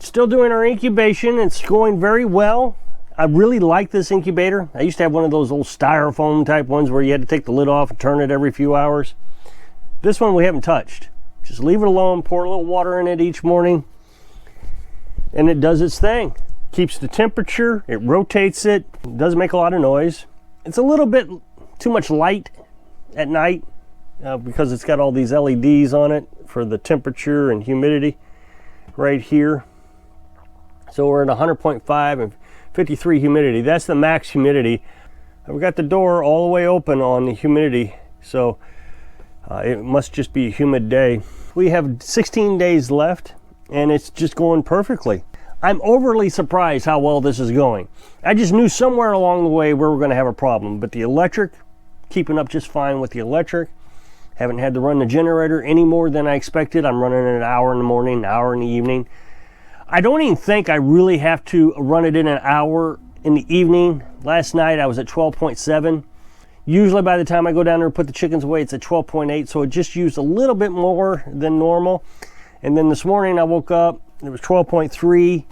Still doing our incubation. It's going very well. I really like this incubator. I used to have one of those old styrofoam type ones where you had to take the lid off and turn it every few hours. This one we haven't touched. Just leave it alone, pour a little water in it each morning, and it does its thing. Keeps the temperature, it rotates it, doesn't make a lot of noise. It's a little bit too much light at night because it's got all these LEDs on it for the temperature and humidity right here. So we're at 100.5 and 53 humidity. That's the max humidity. I've got the door all the way open on the humidity, so it must just be a humid day. We have 16 days left and it's just going perfectly. I'm overly surprised how well this is going. I just knew somewhere along the way we were going to have a problem, but the electric, keeping up just fine with the electric. Haven't had to run the generator any more than I expected. I'm running it an hour in the morning, an hour in the evening. I don't even think I really have to run it in an hour in the evening. Last night I was at 12.7. Usually by the time I go down there and put the chickens away, it's at 12.8, so it just used a little bit more than normal. And then this morning I woke up, it was 12.3,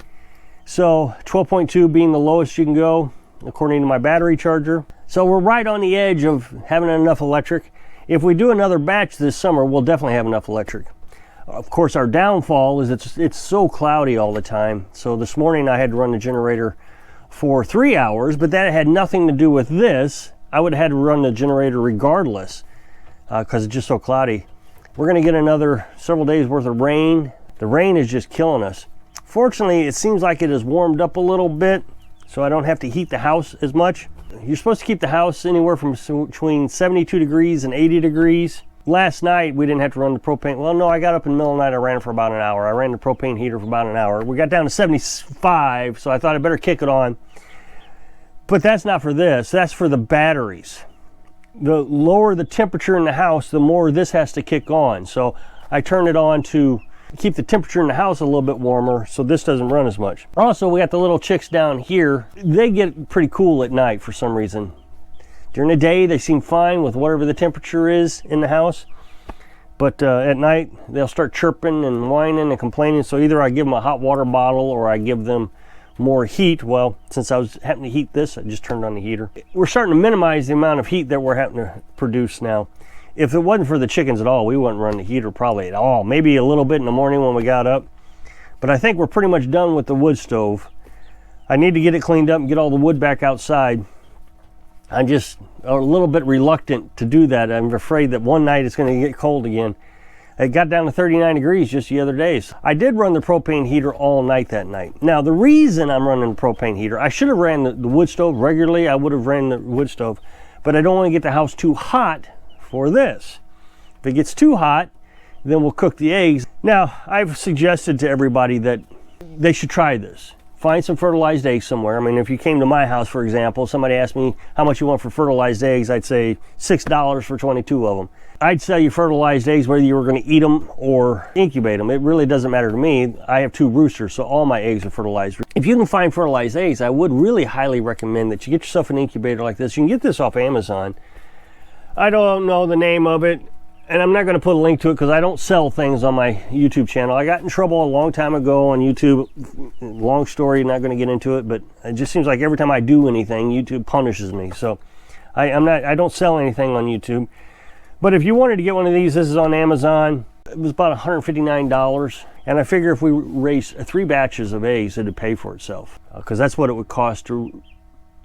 so 12.2 being the lowest you can go, according to my battery charger. So we're right on the edge of having enough electric. If we do another batch this summer, we'll definitely have enough electric. Of course, our downfall is it's so cloudy all the time. So this morning I had to run the generator for 3 hours, but that had nothing to do with this. I would have had to run the generator regardless because it's just so cloudy. We're going to get another several days worth of rain. The rain is just killing us. Fortunately, it seems like it has warmed up a little bit, so I don't have to heat the house as much. You're supposed to keep the house anywhere from between 72 degrees and 80 degrees. Last night, we didn't have to run the propane. Well, no, I got up in the middle of the night. I ran it for about an hour. I ran the propane heater for about an hour. We got down to 75, so I thought I'd better kick it on. But that's not for this. That's for the batteries. The lower the temperature in the house, the more this has to kick on. So I turned it on to keep the temperature in the house a little bit warmer so this doesn't run as much. Also, we got the little chicks down here. They get pretty cool at night for some reason. During the day, they seem fine with whatever the temperature is in the house. But at night, they'll start chirping and whining and complaining. So either I give them a hot water bottle or I give them more heat. Well, since I was having to heat this, I just turned on the heater. We're starting to minimize the amount of heat that we're having to produce now. If it wasn't for the chickens at all, we wouldn't run the heater probably at all. Maybe a little bit in the morning when we got up. But I think we're pretty much done with the wood stove. I need to get it cleaned up and get all the wood back outside. I'm just a little bit reluctant to do that. I'm afraid that one night it's going to get cold again. It got down to 39 degrees just the other days. I did run the propane heater all night that night. Now, the reason I'm running the propane heater, I should have ran the wood stove regularly. I would have ran the wood stove, but I don't want to get the house too hot for this. If it gets too hot, then we'll cook the eggs. Now, I've suggested to everybody that they should try this. Find some fertilized eggs somewhere. I mean, if you came to my house, for example, somebody asked me how much you want for fertilized eggs, I'd say $6 for 22 of them. I'd sell you fertilized eggs whether you were going to eat them or incubate them. It really doesn't matter to me. I have 2 roosters, so all my eggs are fertilized. If you can find fertilized eggs, I would really highly recommend that you get yourself an incubator like this. You can get this off Amazon. I don't know the name of it, and I'm not going to put a link to it because I don't sell things on my YouTube channel. I got in trouble a long time ago on YouTube. Long story, not going to get into it, but it just seems like every time I do anything, YouTube punishes me. So I don't sell anything on YouTube. But if you wanted to get one of these, this is on Amazon. It was about $159, and I figure if we raise 3 batches of eggs, it'd pay for itself because that's what it would cost to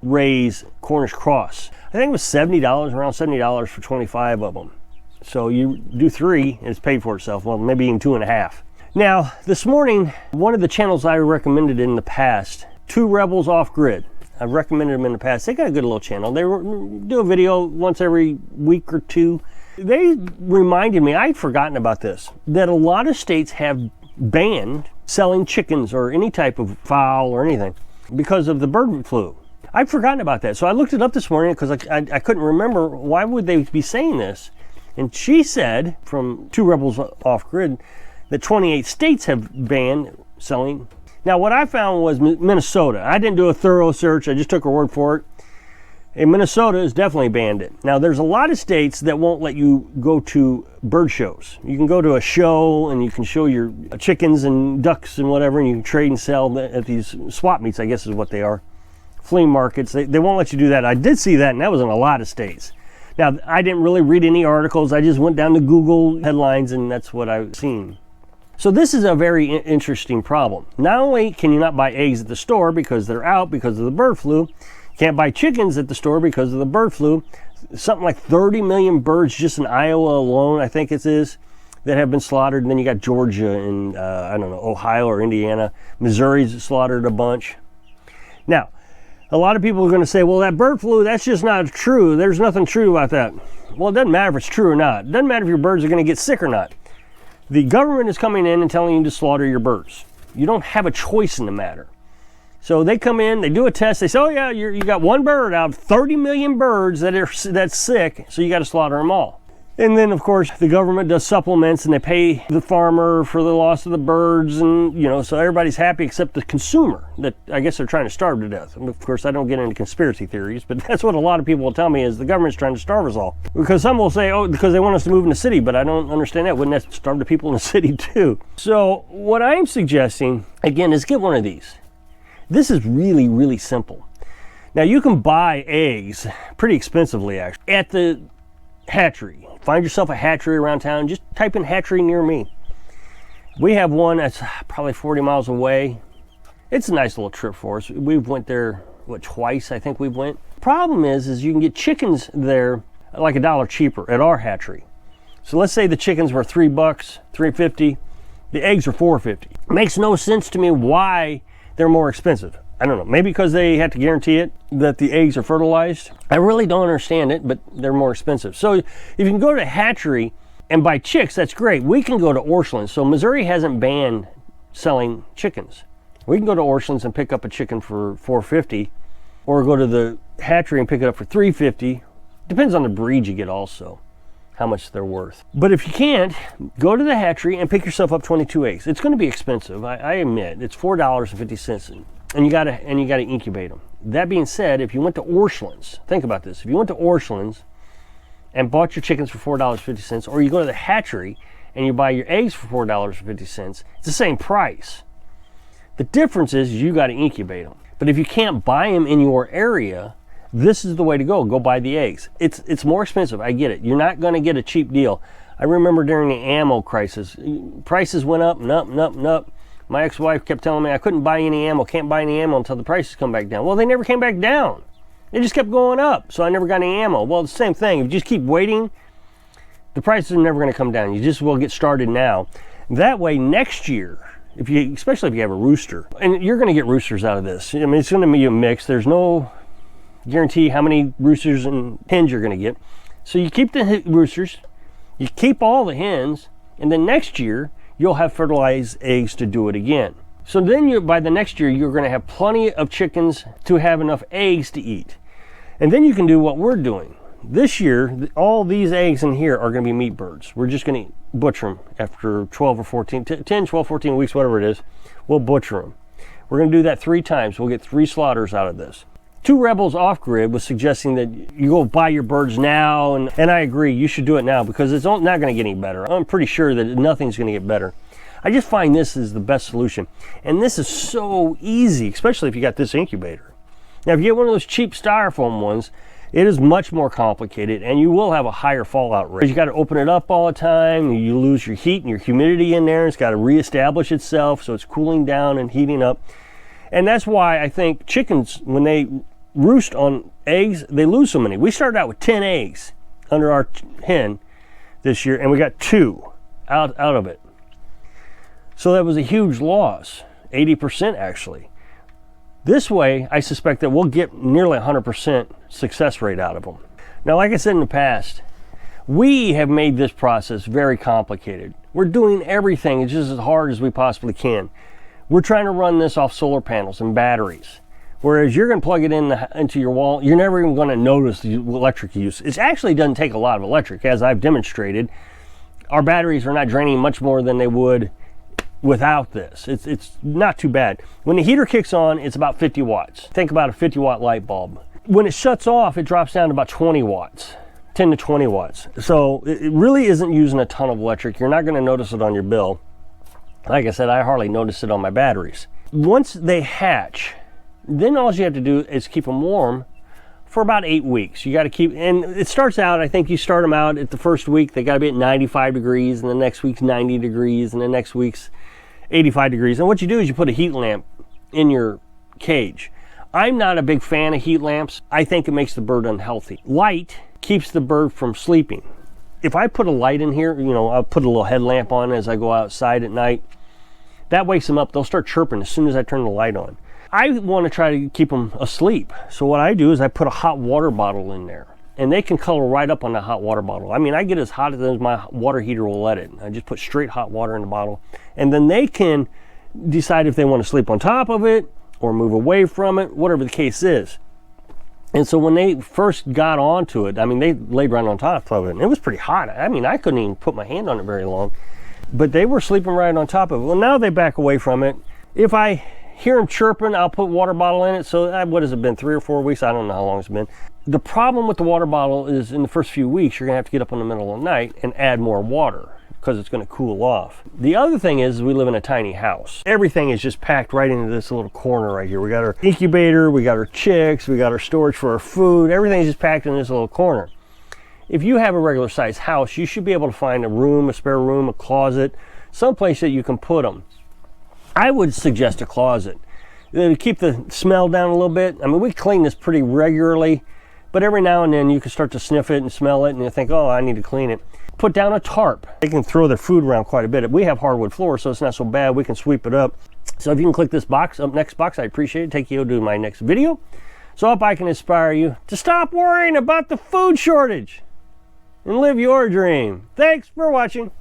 raise Cornish cross. I think it was $70, around $70 for 25 of them. So you do 3 and it's paid for itself. Well, maybe even 2.5. Now, this morning, one of the channels I recommended in the past, 2 Rebels Off Grid. I've recommended them in the past. They got a good little channel. They do a video once every week or 2. They reminded me, I'd forgotten about this, that a lot of states have banned selling chickens or any type of fowl or anything because of the bird flu. I'd forgotten about that. So I looked it up this morning because I couldn't remember why would they be saying this. And she said, from 2 Rebels Off Grid, that 28 states have banned selling. Now, what I found was Minnesota. I didn't do a thorough search. I just took her word for it. And Minnesota has definitely banned it. Now, there's a lot of states that won't let you go to bird shows. You can go to a show and you can show your chickens and ducks and whatever, and you can trade and sell at these swap meets, I guess is what they are. Flea markets. They won't let you do that. I did see that, and that was in a lot of states. Now, I didn't really read any articles. I just went down to Google headlines, and that's what I've seen. So this is a very interesting problem. Not only can you not buy eggs at the store because they're out because of the bird flu, can't buy chickens at the store because of the bird flu. Something like 30 million birds just in Iowa alone, I think it is, that have been slaughtered. And then you got Georgia and, I don't know, Ohio or Indiana. Missouri's slaughtered a bunch. Now, a lot of people are going to say, well, that bird flu, that's just not true. There's nothing true about that. Well, it doesn't matter if it's true or not. It doesn't matter if your birds are going to get sick or not. The government is coming in and telling you to slaughter your birds. You don't have a choice in the matter. So they come in, they do a test, they say, oh yeah, you got one bird out of 30 million birds that's sick, so you got to slaughter them all. And then, of course, the government does supplements and they pay the farmer for the loss of the birds, and, you know, so everybody's happy except the consumer that I guess they're trying to starve to death. And of course, I don't get into conspiracy theories, but that's what a lot of people will tell me is the government's trying to starve us all. Because some will say, oh, because they want us to move in the city, but I don't understand that. Wouldn't that starve the people in the city too? So what I'm suggesting, again, is get one of these. This is really, really simple. Now, you can buy eggs pretty expensively, actually, at the hatchery. Find yourself a hatchery around town. Just type in hatchery near me. We have one that's probably 40 miles away. It's a nice little trip for us. We went there, twice I think we went. Problem is you can get chickens there like $1 cheaper at our hatchery. So let's say the chickens were $3, $3.50. The eggs are $4.50. Makes no sense to me why they're more expensive. I don't know, maybe because they have to guarantee it that the eggs are fertilized. I really don't understand it, but they're more expensive. So if you can go to a hatchery and buy chicks, that's great. We can go to Orchlands. So Missouri hasn't banned selling chickens. We can go to Orchlands and pick up a chicken for $4.50, or go to the hatchery and pick it up for $3.50. Depends on the breed you get also, how much they're worth. But if you can't, go to the hatchery and pick yourself up 22 eggs. It's going to be expensive, I admit. It's $4.50, and you gotta incubate them. That being said, if you went to Orchlands, think about this. If you went to Orchlands and bought your chickens for $4.50, or you go to the hatchery and you buy your eggs for $4.50, it's the same price. The difference is you got to incubate them. But if you can't buy them in your area, this is the way to go. Go buy the eggs. It's more expensive. I get it. You're not going to get a cheap deal. I remember during the ammo crisis, prices went up and up and up and up. My ex-wife kept telling me I couldn't buy any ammo, can't buy any ammo until the prices come back down. Well, they never came back down. They just kept going up, so I never got any ammo. Well, the same thing. If you just keep waiting, the prices are never going to come down. You just will get started now. That way, next year, especially if you have a rooster, and you're going to get roosters out of this. I mean, it's going to be a mix. There's no guarantee how many roosters and hens you're going to get. So you keep the roosters, you keep all the hens, and then next year, you'll have fertilized eggs to do it again. So then by the next year, you're going to have plenty of chickens to have enough eggs to eat. And then you can do what we're doing. This year, all these eggs in here are going to be meat birds. We're just going to butcher them after 12 or 14, 10, 12, 14 weeks, whatever it is. We'll butcher them. We're going to do that 3 times. We'll get 3 slaughters out of this. 2 Rebels Off-Grid was suggesting that you go buy your birds now, and I agree, you should do it now because it's not going to get any better. I'm pretty sure that nothing's going to get better. I just find this is the best solution. And this is so easy, especially if you got this incubator. Now, if you get one of those cheap styrofoam ones, it is much more complicated, and you will have a higher fallout rate. You got to open it up all the time, you lose your heat and your humidity in there. It's got to reestablish itself, so it's cooling down and heating up. And that's why I think chickens, when they roost on eggs, they lose so many. We started out with 10 eggs under our hen this year, and we got 2 out of it. So that was a huge loss, 80% actually. This way, I suspect that we'll get nearly 100% success rate out of them. Now, like I said in the past, we have made this process very complicated. We're doing everything just as hard as we possibly can. We're trying to run this off solar panels and batteries. Whereas you're going to plug it into your wall, you're never even going to notice the electric use. It actually doesn't take a lot of electric, as I've demonstrated. Our batteries are not draining much more than they would without this. It's not too bad. When the heater kicks on, it's about 50 watts. Think about a 50-watt light bulb. When it shuts off, it drops down to about 20 watts, 10 to 20 watts. So it really isn't using a ton of electric. You're not going to notice it on your bill. Like I said, I hardly notice it on my batteries. Once they hatch, then all you have to do is keep them warm for about 8 weeks. You got to keep, and it starts out, I think you start them out at the first week, they got to be at 95 degrees, and the next week's 90 degrees, and the next week's 85 degrees. And what you do is you put a heat lamp in your cage. I'm not a big fan of heat lamps. I think it makes the bird unhealthy. Light keeps the bird from sleeping. If I put a light in here, you know, I'll put a little headlamp on as I go outside at night. That wakes them up. They'll start chirping as soon as I turn the light on. I want to try to keep them asleep. So what I do is I put a hot water bottle in there, and they can color right up on the hot water bottle. I mean, I get as hot as my water heater will let it. I just put straight hot water in the bottle, and then they can decide if they want to sleep on top of it or move away from it, whatever the case is. And so when they first got onto it, I mean, they laid right on top of it, and it was pretty hot. I mean, I couldn't even put my hand on it very long, but they were sleeping right on top of it. Well, now they back away from it. If I hear them chirping, I'll put water bottle in it. So what has it been, 3 or 4 weeks? I don't know how long it's been. The problem with the water bottle is in the first few weeks, you're gonna have to get up in the middle of the night and add more water, because it's going to cool off. The other thing is we live in a tiny house. Everything is just packed right into this little corner right here. We got our incubator, we got our chicks, we got our storage for our food. Everything is just packed in this little corner. If you have a regular sized house, you should be able to find a room, a spare room, a closet, someplace that you can put them. I would suggest a closet. To keep the smell down a little bit. I mean, we clean this pretty regularly, but every now and then you can start to sniff it and smell it and you think, oh, I need to clean it. Put down a tarp. They can throw their food around quite a bit. We have hardwood floors, so it's not so bad. We can sweep it up. So if you can click this box, up next box, I appreciate it. Take you to my next video. So I hope I can inspire you to stop worrying about the food shortage and live your dream. Thanks for watching.